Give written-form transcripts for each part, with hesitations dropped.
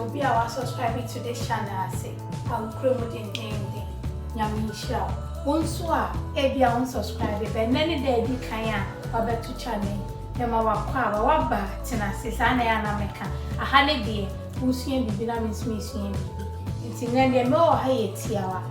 be our subscribe to this channel. I say, I'll create in Yamisha. Once Ebia unsubscribe, but any day di kaya or better channel. Nema wakwa waba tina sisana ya nameka. Ahane die, usiye bibina minsuye bibi. Inti nende mewa haye tiawa.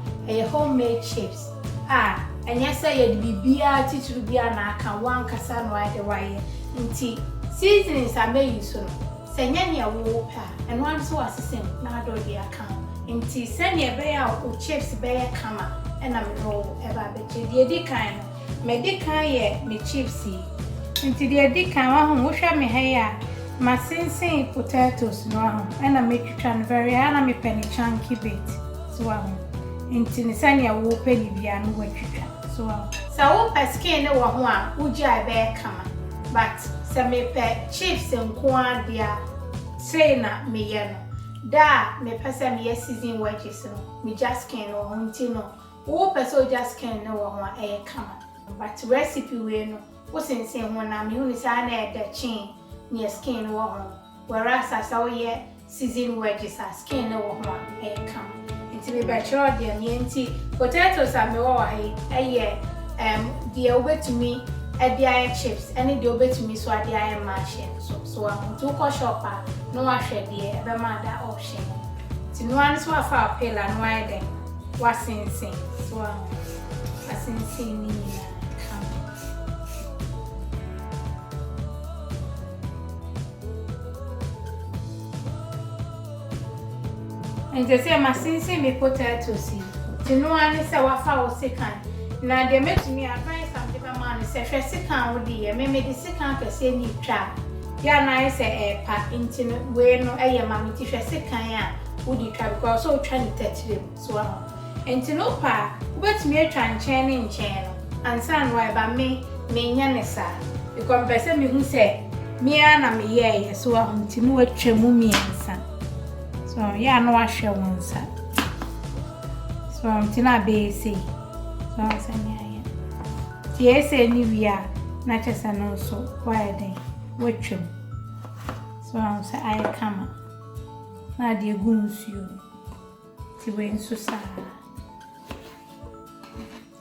Homemade chips. And yes, I had bibia titulu bia na aka one kasa no ide waye. Inti seasonings I may use no. Senyanya wo pa and one so assistant na do the account. Inti senya beya o chips beya kama and I'm no ever beche. The edi kind me di kan ye me chipsy. Inti the edi kan wa ho hwa me haya ma sensen potatoes no ho and I make it very and I me penny chunky bit. So inti ni senya wo pa ni bia no watwitwa. So wo pa skin no wo ho a ugya beya kama. But se me pe chips nko adia say na me ye no da me pese me ye season wedges no me just skin no hunti no wo pese just skin no wo ho e kama but recipe we no wo sense ho na me hu ni sa na e da chin ne skin wo ho whereas asa wo ye season wedges a skin no wo ho e kama nti me be chro de me nti potatoes a me wo ha e de obetumi Edia chips, any the obey to me so I machine. So I'm to call shopper, no I shed the ever mother option. To no one so far pale and wide then was insane. So I'm insane. And they say my sincere me potatoes. To no one is our foul second. Now they make me advice. Se hwese kan wo de me me de sekan kase ni twa ya na ise pa inti no we no eye ma me ti hwese kan a wo di twa because so twa ni tetire so a inti no pa wo betimi atwa nchen ni nchen no ansa no e ba me nya ne sa because pese me hu se me na me ye so a inti no atwa mu me nsa so ya no ahwe wonsa so inti na be say so ansa ni yes, any via not as an also why they watch him. So I say I come. Now dear goons you to win so sad.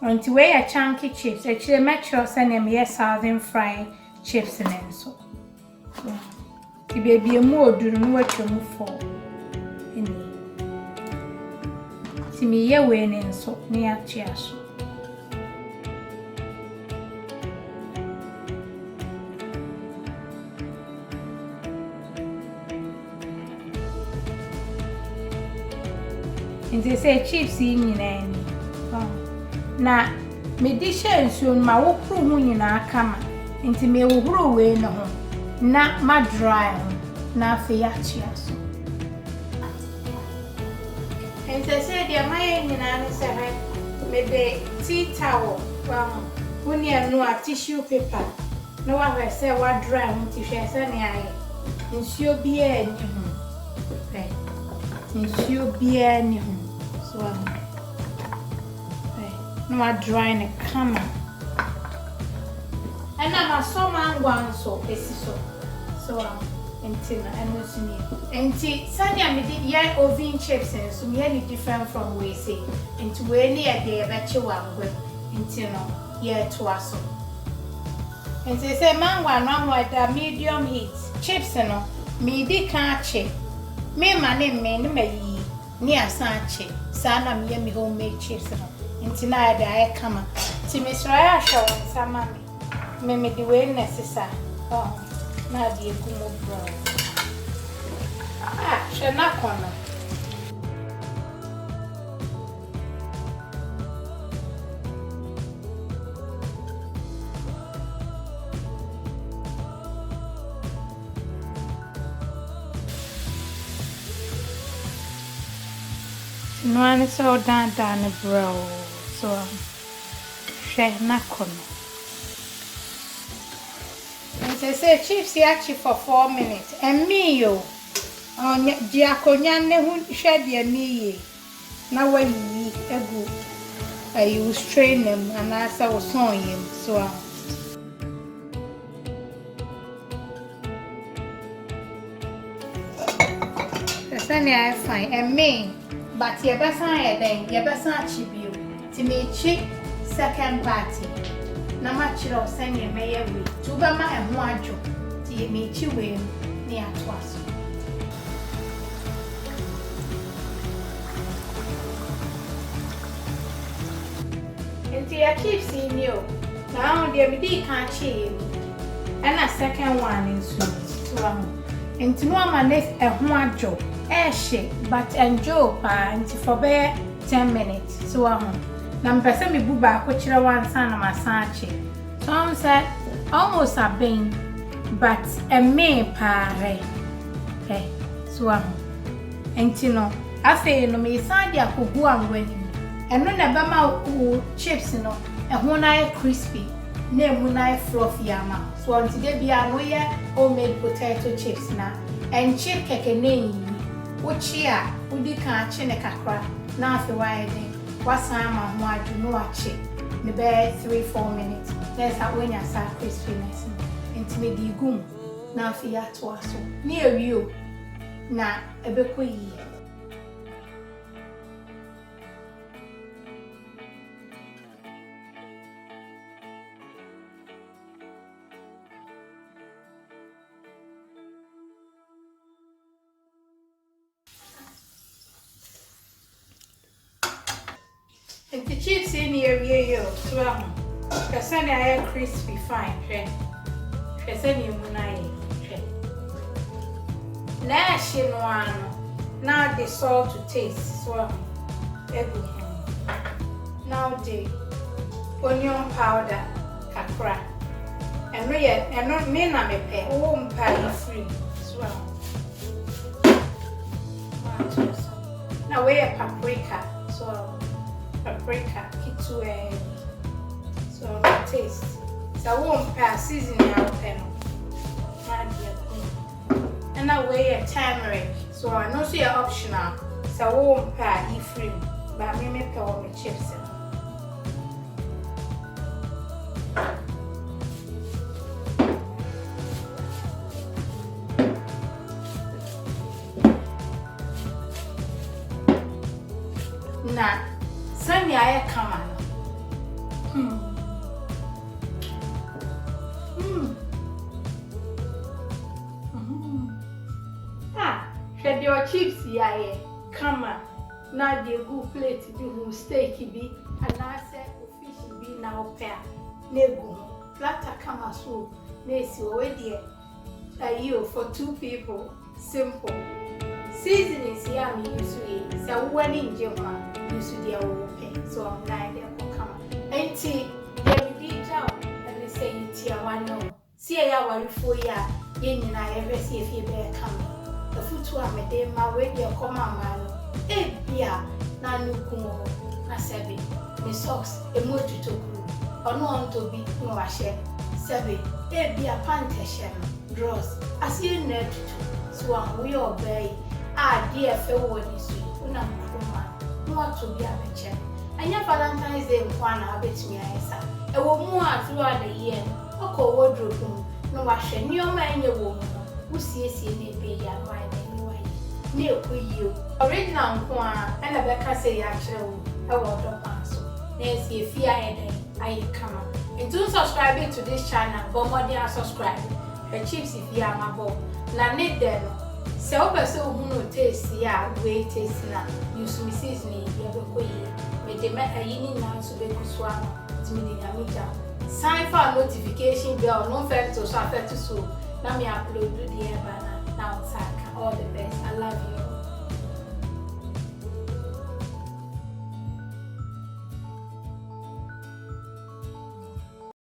On to wear a chunky chips, actually make sure send them yes southern fried chips and so. The baby more do not watch you move for. See me ye winning so near cheers. And they say chips in any. Na me dish and soon my walk through in our camera. Into me will grow away no home. Na my dry na fiachias. And they say dear my in an maybe tea towel. When you know a tissue paper. No one will say what dry to share any eye. And she'll be any home. And she'll be any home. So no I drying a camera. And I'm a so man one so until and what's me. Until Sunday I did yeah oven chips and so many different from we say into any a day that you want with until no yeah to us. And they say man one with the medium heat chips and no me di can't chip. Me my name me near Sanche. Sana me homemade chips no. Inti na ya da kama. Ti Mr. Asha won sama me the way necessary. Oh, na di ekumo bro. She na kono. No one so down bro. So she na kono. And they say chips actually for 4 minutes. And me yo. On diakonya ne hu share dia me na wa yi egu. I will strain them and I saw son him. So Sunny I fine and me, but your best I then, your best I chip you. To me, cheap second party. No much of sending may every to Bama and Wajo. To you meet you will near twice. Until I keep seeing you. Now, the MD can't cheat me. And a second one in soon. Into no man is a Wajo. She, but enjoy until for 10 minutes. So, number semi buba, which I want son of my sanchi. So I said, almost a bang, but a me pare. Hey, so and Tino, I say, no, me side ya who go and winning. And when a bama chips, and one eye crispy, name one eye fluffy ama. So until they be a way homemade potato chips now, and chip cake name. Uchia, Udi can't chine kakra, now for riding. What's time I do no chip. The bed 3-4 minutes. There's a when I saw crispiness. Into me the goom. Now for ya to us. Near you. Na a bequee. And the chips in here, you swam. Because I am crispy fine, because any money. Nashing one. Now the salt to taste, swam. Everything. Now the onion powder, kakra. And we and not me na me pay. Oh, pay free, swam. Now we a paprika, swam. Paprika, kitue, so taste. So won't pass seasoning out pen. And I weigh a turmeric, so I know see optional. So won't pass free, but me pay all my chips. Nah. Sunny I come on. Ah, shed your chips, yeah, come on. Now the good plate to do steak be, and I said fish be now pair. Nego, flatter come as soup, Nancy already. You for 2 people, simple. Seasonings, yeah, me usually, so when in Japan. Usually I will pay, so I'm lying there for come. And tea, they be down, and they say it's here one no. See I worry for ya, yen and I ever see if you bear come. The foot to a day, my way, your command man. Eh, beer, Nanu Kumo, Nasebi, Miss Socks, a motor to crew, or no one to be no a share. Sebi, eh, be a panther sham, draws, as you nerd to, so we obey. Ah, dear, fair word is sweet, what to be a picture. And your Valentine's Day, one I bet me I saw. A woman throughout the year, a cold wardrobe, no wash, and your man, your woman, who sees in a baby and wine anyway. Near you, original Kwan, and a Becca say actually, I will drop answer. Nancy, if you are I come up. And do subscribe to this channel, but more than subscribe. Her chips if you are my boy. Na need them. So person who no taste ya way taste na use me seasoning ya be ko yi me de me ayi ni na so be ku so ano ti me de nyame ja sign for notification bell no fact to so affect so na me upload the e ba na now all the best. I love you.